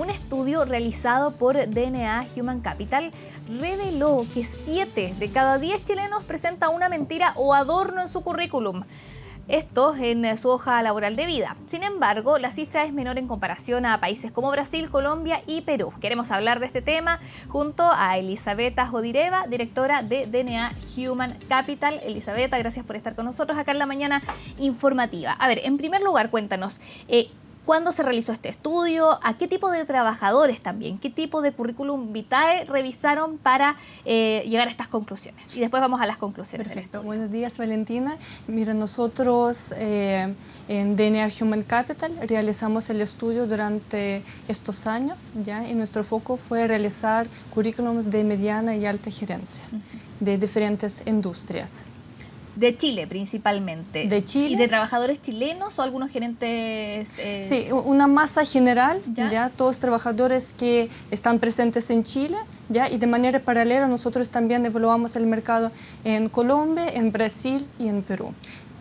Un estudio realizado por DNA Human Capital reveló que 7 de cada 10 chilenos presenta una mentira o adorno en su currículum. Esto en su hoja laboral de vida. Sin embargo, la cifra es menor en comparación a países como Brasil, Colombia y Perú. Queremos hablar de este tema junto a Elizabeta Jodireva, directora de DNA Human Capital. Elizabeta, gracias por estar con nosotros acá en la mañana informativa. A ver, en primer lugar, cuéntanos, ¿cuándo se realizó este estudio? ¿A qué tipo de trabajadores también? ¿Qué tipo de currículum vitae revisaron para llegar a estas conclusiones? Y después vamos a las conclusiones. Perfecto. Buenos días, Valentina. Mira, nosotros en DNA Human Capital realizamos el estudio durante estos años, ¿ya? Y nuestro foco fue realizar currículums de mediana y alta gerencia de diferentes industrias. De Chile principalmente. De Chile. ¿Y de trabajadores chilenos o algunos gerentes? Sí, una masa general, ¿ya? Todos trabajadores que están presentes en Chile, ¿ya? Y de manera paralela nosotros también evaluamos el mercado en Colombia, en Brasil y en Perú.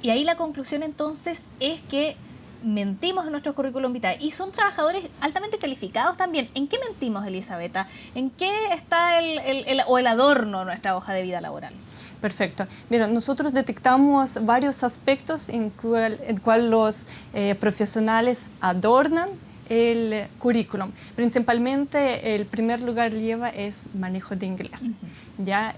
Y ahí la conclusión entonces es que mentimos en nuestro currículum vitae. Y son trabajadores altamente calificados también. ¿En qué mentimos, Elizabeta? ¿En qué está el adorno de nuestra hoja de vida laboral? Perfecto. Mira, nosotros detectamos varios aspectos en cual los profesionales adornan el currículum. Principalmente, el primer lugar lleva es manejo de inglés. ¿Ya?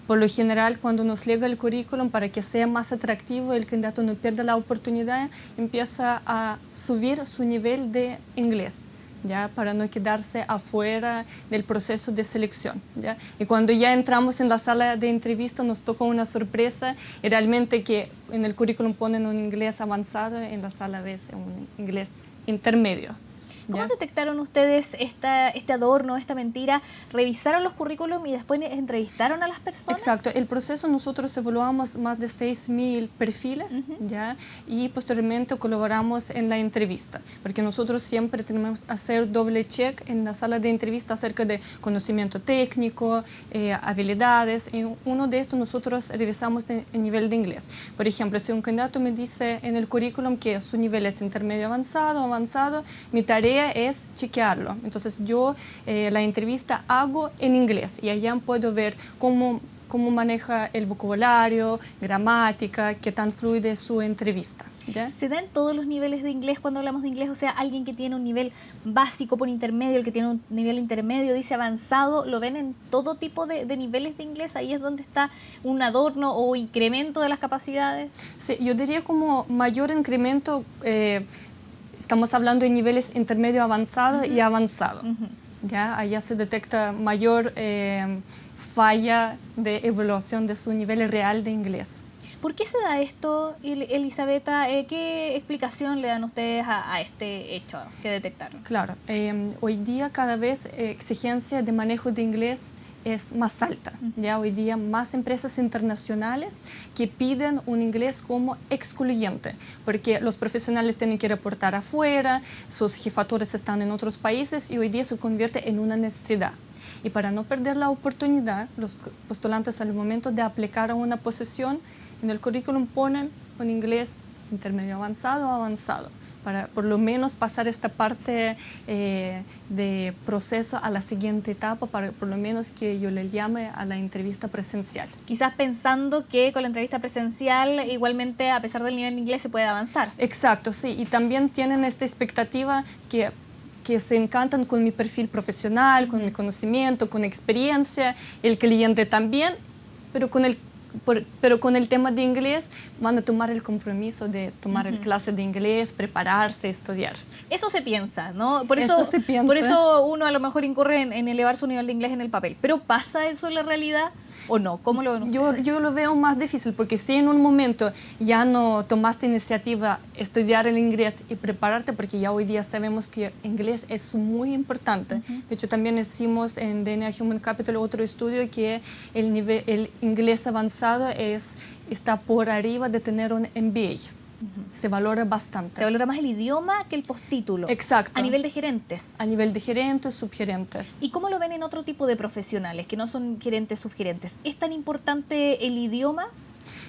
Por lo general, cuando nos llega el currículum, para que sea más atractivo, el candidato no pierda la oportunidad, empieza a subir su nivel de inglés, ¿ya? Para no quedarse afuera del proceso de selección, ¿ya? Y cuando ya entramos en la sala de entrevista nos tocó una sorpresa, y realmente que en el currículum ponen un inglés avanzado, en la sala ves un inglés intermedio. ¿Cómo detectaron ustedes este adorno, esta mentira? ¿Revisaron los currículum y después entrevistaron a las personas? Exacto. El proceso nosotros evaluamos más de 6.000 perfiles, ¿ya? Y posteriormente colaboramos en la entrevista, porque nosotros siempre tenemos que hacer doble check en la sala de entrevista acerca de conocimiento técnico, habilidades. Y uno de estos nosotros revisamos el nivel de inglés. Por ejemplo, si un candidato me dice en el currículum que su nivel es intermedio avanzado, mi tarea es chequearlo. Entonces yo la entrevista hago en inglés y allá puedo ver cómo maneja el vocabulario, gramática, qué tan fluida es su entrevista, ¿ya? ¿Se dan todos los niveles de inglés cuando hablamos de inglés? O sea, alguien que tiene un nivel básico por intermedio, el que tiene un nivel intermedio dice avanzado, ¿lo ven en todo tipo de niveles de inglés? Ahí es donde está un adorno o incremento de las capacidades. Sí, yo diría como mayor incremento. Estamos hablando de niveles intermedio avanzado y avanzado. ¿Ya? Allá se detecta mayor falla de evaluación de su nivel real de inglés. ¿Por qué se da esto, Elizabeta? ¿Qué explicación le dan ustedes a este hecho que detectaron? Claro, hoy día cada vez exigencia de manejo de inglés es más alta. Ya hoy día más empresas internacionales que piden un inglés como excluyente, porque los profesionales tienen que reportar afuera, sus jefaturas están en otros países y hoy día se convierte en una necesidad. Y para no perder la oportunidad, los postulantes al momento de aplicar a una posición, en el currículum ponen un inglés intermedio avanzado o avanzado, para por lo menos pasar esta parte de proceso a la siguiente etapa, para por lo menos que yo le llame a la entrevista presencial. Quizás pensando que con la entrevista presencial igualmente a pesar del nivel de inglés se puede avanzar. Exacto, sí, y también tienen esta expectativa que se encantan con mi perfil profesional, con mi conocimiento, con experiencia, el cliente también, pero con el tema de inglés van a tomar el compromiso de tomar el clase de inglés, prepararse, estudiar. Eso se piensa, ¿no? Por eso uno a lo mejor incurre en elevar su nivel de inglés en el papel. ¿Pero pasa eso en la realidad o no? ¿Cómo lo ven ustedes? Yo lo veo más difícil, porque si en un momento ya no tomaste iniciativa estudiar el inglés y prepararte, porque ya hoy día sabemos que inglés es muy importante. De hecho, también hicimos en DNA Human Capital otro estudio que el inglés avanzado está por arriba de tener un MBA. Se valora bastante. Se valora más el idioma que el postítulo. Exacto. A nivel de gerentes. A nivel de gerentes, subgerentes. ¿Y cómo lo ven en otro tipo de profesionales que no son gerentes, subgerentes? ¿Es tan importante el idioma?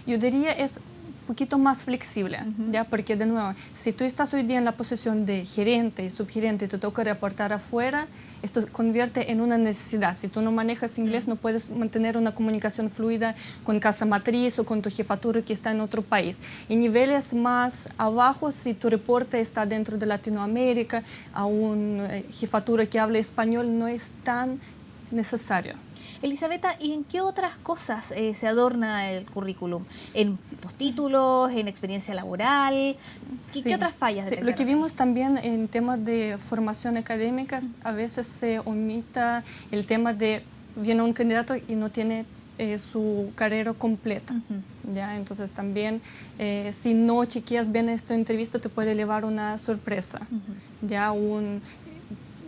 Yo diría es poquito más flexible, ¿ya? Porque de nuevo, si tú estás hoy día en la posición de gerente y subgerente y te toca reportar afuera, esto se convierte en una necesidad. Si tú no manejas inglés, no puedes mantener una comunicación fluida con casa matriz o con tu jefatura que está en otro país. En niveles más abajo, si tu reporte está dentro de Latinoamérica, a una jefatura que hable español, no es tan necesario. Elisabetta, ¿y en qué otras cosas se adorna el currículum? ¿En postítulos, en experiencia laboral? ¿Qué otras fallas detectaron? Lo que vimos también en temas de formación académica, a veces se omita el tema de viene un candidato y no tiene su carrera completa. ¿Ya? Entonces también si no chequeas bien esta entrevista te puede llevar una sorpresa. ¿Ya?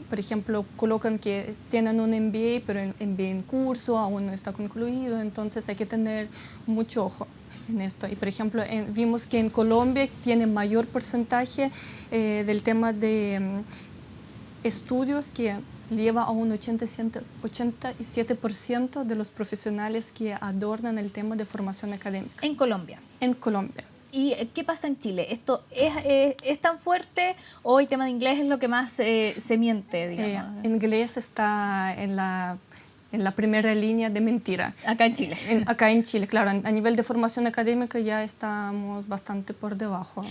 Por ejemplo, colocan que tienen un MBA, pero el MBA en curso aún no está concluido, entonces hay que tener mucho ojo en esto. Y por ejemplo, vimos que en Colombia tiene mayor porcentaje del tema de estudios que lleva a un 87% de los profesionales que adornan el tema de formación académica. ¿En Colombia? En Colombia. ¿Y qué pasa en Chile? ¿Esto es tan fuerte o el tema de inglés es lo que más se miente, digamos? Inglés está en la primera línea de mentira. Acá en Chile. Acá en Chile, claro. A nivel de formación académica ya estamos bastante por debajo.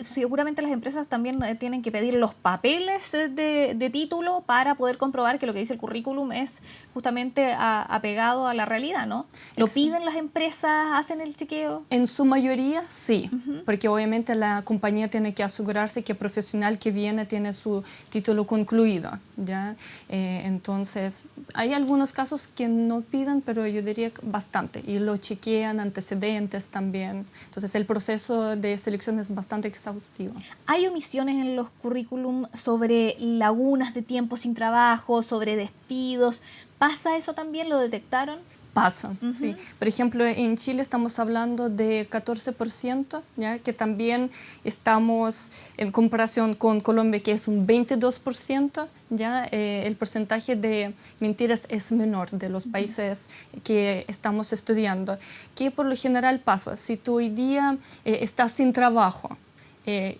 Seguramente las empresas también tienen que pedir los papeles de título para poder comprobar que lo que dice el currículum es justamente apegado a la realidad, ¿no? ¿Lo piden las empresas? ¿Hacen el chequeo? En su mayoría sí, porque obviamente la compañía tiene que asegurarse que el profesional que viene tiene su título concluido, ¿ya? Entonces, hay algunos casos que no piden, pero yo diría que bastante, y lo chequean, antecedentes también. Entonces el proceso de selección es bastante exhaustivo. ¿Hay omisiones en los currículum sobre lagunas de tiempo sin trabajo, sobre despidos? ¿Pasa eso también? ¿Lo detectaron? Pasa, sí. Por ejemplo, en Chile estamos hablando de 14%, ¿ya? Que también estamos en comparación con Colombia, que es un 22%, ¿ya? El porcentaje de mentiras es menor de los países que estamos estudiando. ¿Qué por lo general pasa? Si tú hoy día estás sin trabajo,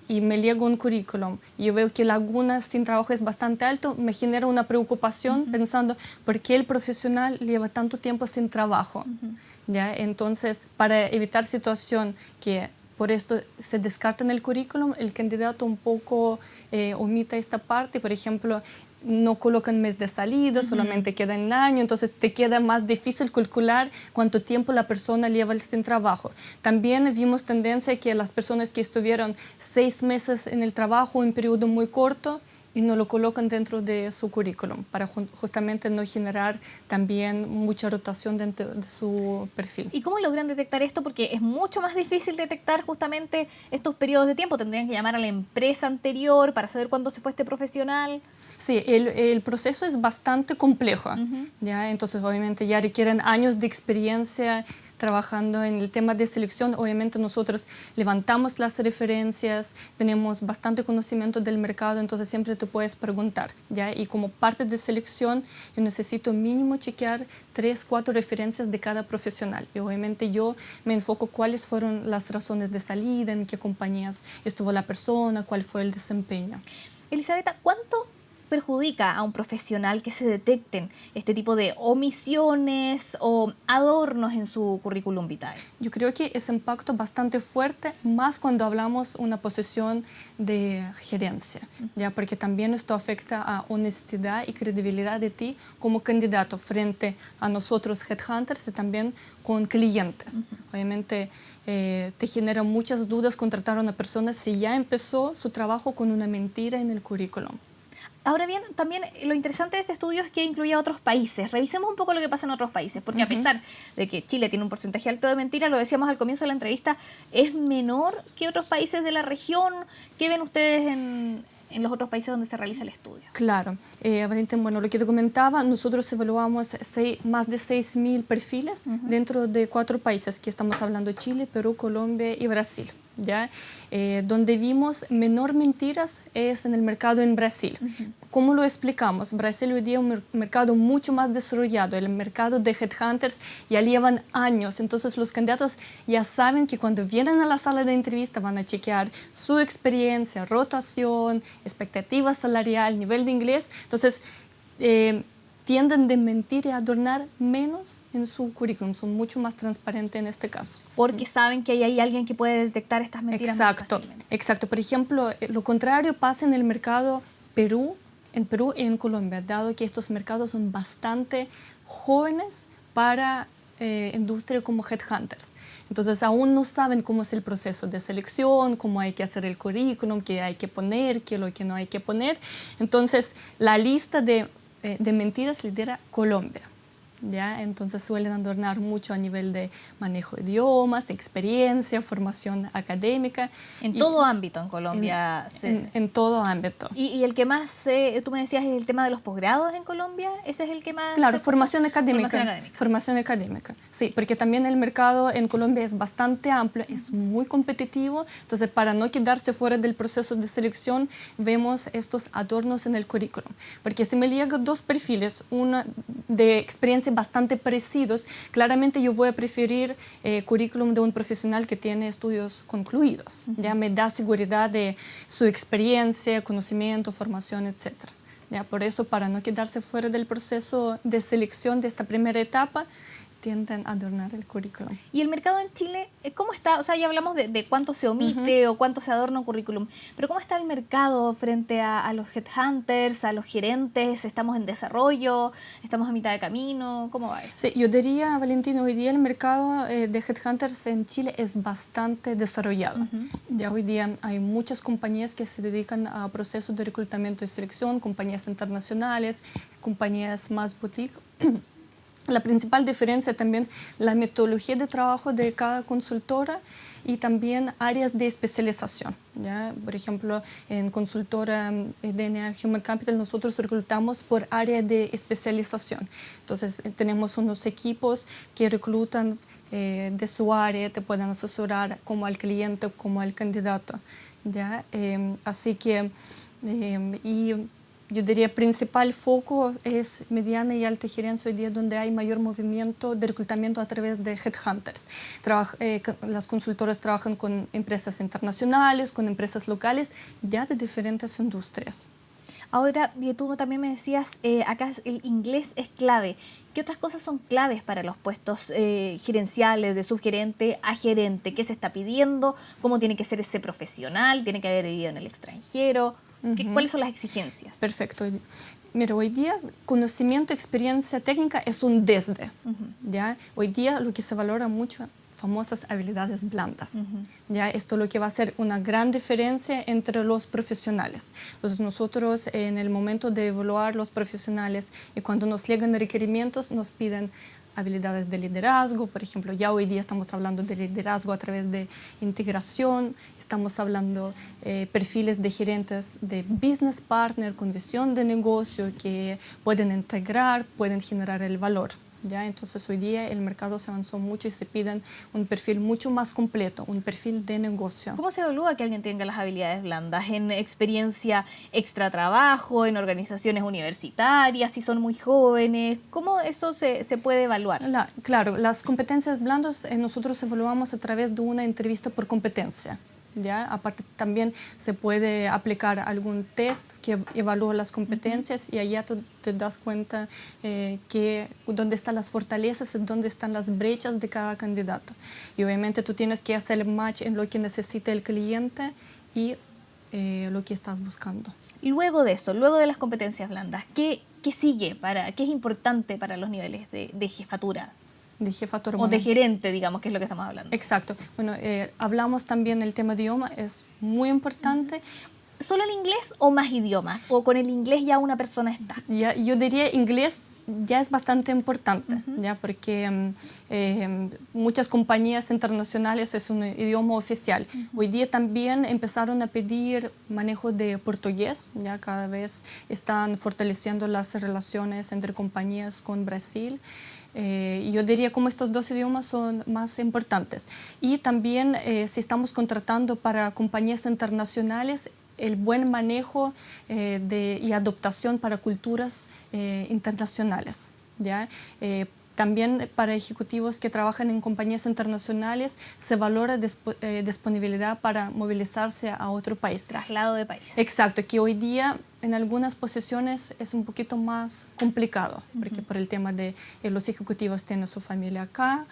y me llega un currículum y yo veo que lagunas sin trabajo es bastante alto, me genera una preocupación pensando por qué el profesional lleva tanto tiempo sin trabajo. ¿Ya? Entonces, para evitar situación que por esto se descarta en el currículum, el candidato un poco omita esta parte, por ejemplo, no colocan mes de salida, solamente queda en el año, entonces te queda más difícil calcular cuánto tiempo la persona lleva sin trabajo. También vimos tendencia que las personas que estuvieron 6 meses en el trabajo, un periodo muy corto, y no lo colocan dentro de su currículum para justamente no generar también mucha rotación dentro de su perfil. ¿Y cómo logran detectar esto? Porque es mucho más difícil detectar justamente estos periodos de tiempo. Tendrían que llamar a la empresa anterior para saber cuándo se fue este profesional. Sí, el proceso es bastante complejo, ¿ya? Entonces obviamente ya requieren años de experiencia trabajando en el tema de selección. Obviamente nosotros levantamos las referencias, tenemos bastante conocimiento del mercado, entonces siempre te puedes preguntar, ¿ya? Y como parte de selección yo necesito mínimo chequear 3, 4 referencias de cada profesional. Y obviamente yo me enfoco cuáles fueron las razones de salida, en qué compañías estuvo la persona, cuál fue el desempeño. Elisabetta, ¿cuánto perjudica a un profesional que se detecten este tipo de omisiones o adornos en su currículum vitae? Yo creo que ese impacto bastante fuerte, más cuando hablamos una posición de gerencia, ¿ya? Porque también esto afecta a honestidad y credibilidad de ti como candidato frente a nosotros headhunters y también con clientes. Obviamente te genera muchas dudas contratar a una persona si ya empezó su trabajo con una mentira en el currículum. Ahora bien, también lo interesante de este estudio es que incluía otros países. Revisemos un poco lo que pasa en otros países, porque a pesar de que Chile tiene un porcentaje alto de mentiras, lo decíamos al comienzo de la entrevista, es menor que otros países de la región. ¿Qué ven ustedes en los otros países donde se realiza el estudio? Claro, bueno, lo que te comentaba, nosotros evaluamos más de 6.000 perfiles dentro de 4 países, que estamos hablando: Chile, Perú, Colombia y Brasil. ¿ya? Donde vimos menor mentiras es en el mercado en Brasil. ¿Cómo lo explicamos? Brasil hoy día es un mercado mucho más desarrollado. El mercado de headhunters ya llevan años. Entonces los candidatos ya saben que cuando vienen a la sala de entrevista van a chequear su experiencia, rotación, expectativa salarial, nivel de inglés. Entonces tienden de mentir y adornar menos en su currículum. Son mucho más transparentes en este caso. Porque saben que hay alguien que puede detectar estas mentiras más fácilmente. Exacto. Por ejemplo, lo contrario pasa en el mercado en Perú y en Colombia, dado que estos mercados son bastante jóvenes para industria como headhunters. Entonces aún no saben cómo es el proceso de selección, cómo hay que hacer el currículum, qué hay que poner, qué es lo que no hay que poner. Entonces la lista de mentiras lidera Colombia. ¿Ya? Entonces suelen adornar mucho a nivel de manejo de idiomas, experiencia, formación académica. En todo ámbito en Colombia. En todo ámbito. ¿Y el que más, tú me decías, es el tema de los posgrados en Colombia? ¿Ese es el que más? Claro, formación académica. Formación académica. Sí, porque también el mercado en Colombia es bastante amplio, es muy competitivo. Entonces, para no quedarse fuera del proceso de selección, vemos estos adornos en el currículum. Porque si me llegan dos perfiles, uno de experiencia bastante parecidos, claramente yo voy a preferir currículum de un profesional que tiene estudios concluidos. Ya me da seguridad de su experiencia, conocimiento, formación, etc. Ya, por eso, para no quedarse fuera del proceso de selección de esta primera etapa, tienden a adornar el currículum. ¿Y el mercado en Chile, cómo está? O sea, ya hablamos de cuánto se omite o cuánto se adorna un currículum, pero ¿cómo está el mercado frente a los headhunters, a los gerentes? ¿Estamos en desarrollo? ¿Estamos a mitad de camino? ¿Cómo va eso? Sí, yo diría, Valentina, hoy día el mercado de headhunters en Chile es bastante desarrollado. Ya hoy día hay muchas compañías que se dedican a procesos de reclutamiento y selección, compañías internacionales, compañías más boutique. La principal diferencia también la metodología de trabajo de cada consultora y también áreas de especialización. ¿Ya? Por ejemplo, en consultora DNA Human Capital nosotros reclutamos por área de especialización. Entonces tenemos unos equipos que reclutan de su área, te pueden asesorar como al cliente como al candidato. ¿Ya? Así que yo diría principal foco es mediana y alta gerencia hoy día donde hay mayor movimiento de reclutamiento a través de headhunters. Las consultoras trabajan con empresas internacionales, con empresas locales, ya de diferentes industrias. Ahora, tú también me decías, acá el inglés es clave. ¿Qué otras cosas son claves para los puestos gerenciales, de subgerente a gerente? ¿Qué se está pidiendo? ¿Cómo tiene que ser ese profesional? ¿Tiene que haber vivido en el extranjero? ¿Cuáles son las exigencias? Perfecto. Mira, hoy día conocimiento, experiencia técnica es un desde. ¿Ya? Hoy día lo que se valora mucho, famosas habilidades blandas. ¿Ya? Esto es lo que va a hacer una gran diferencia entre los profesionales. Entonces nosotros en el momento de evaluar los profesionales y cuando nos llegan requerimientos nos piden habilidades de liderazgo, por ejemplo, ya hoy día estamos hablando de liderazgo a través de integración, estamos hablando perfiles de gerentes de business partner con visión de negocio que pueden integrar, pueden generar el valor. ¿Ya? Entonces hoy día el mercado se avanzó mucho y se piden un perfil mucho más completo, un perfil de negocio. ¿Cómo se evalúa que alguien tenga las habilidades blandas? ¿En experiencia extra trabajo, en organizaciones universitarias, si son muy jóvenes? ¿Cómo eso se puede evaluar? Claro, las competencias blandas nosotros evaluamos a través de una entrevista por competencia. ¿Ya? Aparte también se puede aplicar algún test que evalúa las competencias y allá tú te das cuenta dónde están las fortalezas y dónde están las brechas de cada candidato. Y obviamente tú tienes que hacer el match en lo que necesita el cliente y lo que estás buscando. Luego de eso, luego de las competencias blandas, ¿qué sigue? ¿Qué es importante para los niveles de jefatura? De jefatura. O de gerente, digamos, que es lo que estamos hablando. Exacto. Bueno, hablamos también del tema de idioma, es muy importante. ¿Solo el inglés o más idiomas? ¿O con el inglés ya una persona está? Yo diría inglés ya es bastante importante, ¿ya? Porque muchas compañías internacionales es un idioma oficial. Hoy día también empezaron a pedir manejo de portugués, ya cada vez están fortaleciendo las relaciones entre compañías con Brasil. Yo diría como estos dos idiomas son más importantes. Y también si estamos contratando para compañías internacionales, el buen manejo y adaptación para culturas internacionales, ¿ya? También para ejecutivos que trabajan en compañías internacionales se valora disponibilidad para movilizarse a otro país. Traslado de país. Exacto, que hoy día en algunas posiciones es un poquito más complicado, porque por el tema de los ejecutivos tienen su familia acá,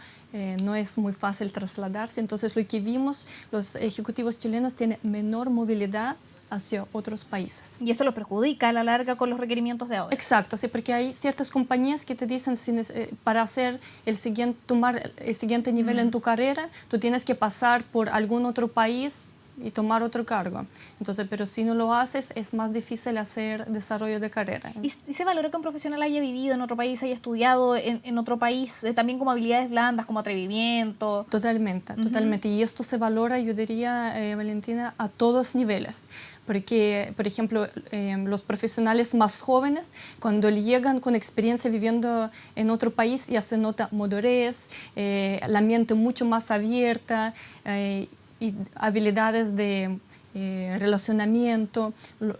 no es muy fácil trasladarse. Entonces lo que vimos, los ejecutivos chilenos tienen menor movilidad hacia otros países. Y eso lo perjudica a la larga con los requerimientos de ahora. Exacto, sí, porque hay ciertas compañías que te dicen para hacer tomar el siguiente nivel en tu carrera, tú tienes que pasar por algún otro país y tomar otro cargo. Entonces, pero si no lo haces, es más difícil hacer desarrollo de carrera. ¿Y se valora que un profesional haya vivido en otro país, haya estudiado en otro país, también como habilidades blandas, como atrevimiento? Totalmente, totalmente. Y esto se valora, yo diría, Valentina, a todos niveles. Porque, por ejemplo, los profesionales más jóvenes, cuando llegan con experiencia viviendo en otro país, ya se nota madurez, la mente mucho más abierta, y habilidades de relacionamiento.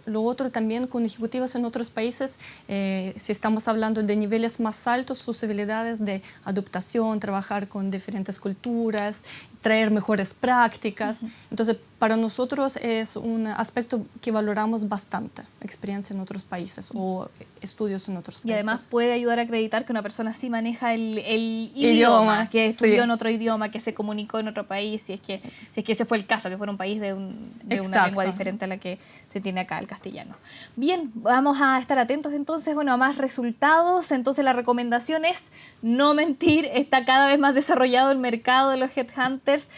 Lo otro también con ejecutivos en otros países, si estamos hablando de niveles más altos, sus habilidades de adaptación, trabajar con diferentes culturas, traer mejores prácticas. Entonces, para nosotros es un aspecto que valoramos bastante, experiencia en otros países o estudios en otros países. Y además puede ayudar a acreditar que una persona sí maneja el idioma, que estudió en otro idioma, que se comunicó en otro país, si es que ese fue el caso, que fuera un país de una lengua diferente a la que se tiene acá, el castellano. Bien, vamos a estar atentos entonces, bueno, a más resultados. Entonces la recomendación es no mentir, está cada vez más desarrollado el mercado de los headhunters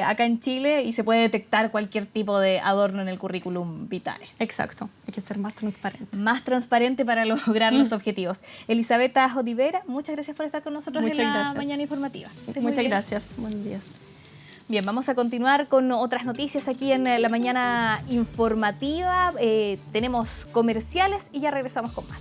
acá en Chile y se puede detectar cualquier tipo de adorno en el currículum vitae. Exacto, hay que ser más transparente. Más transparente para lograr los objetivos. Elisabetta Jodivera, muchas gracias por estar con nosotros en la mañana informativa. Muchas gracias, buenos días. Bien, vamos a continuar con otras noticias aquí en la mañana informativa. Tenemos comerciales y ya regresamos con más.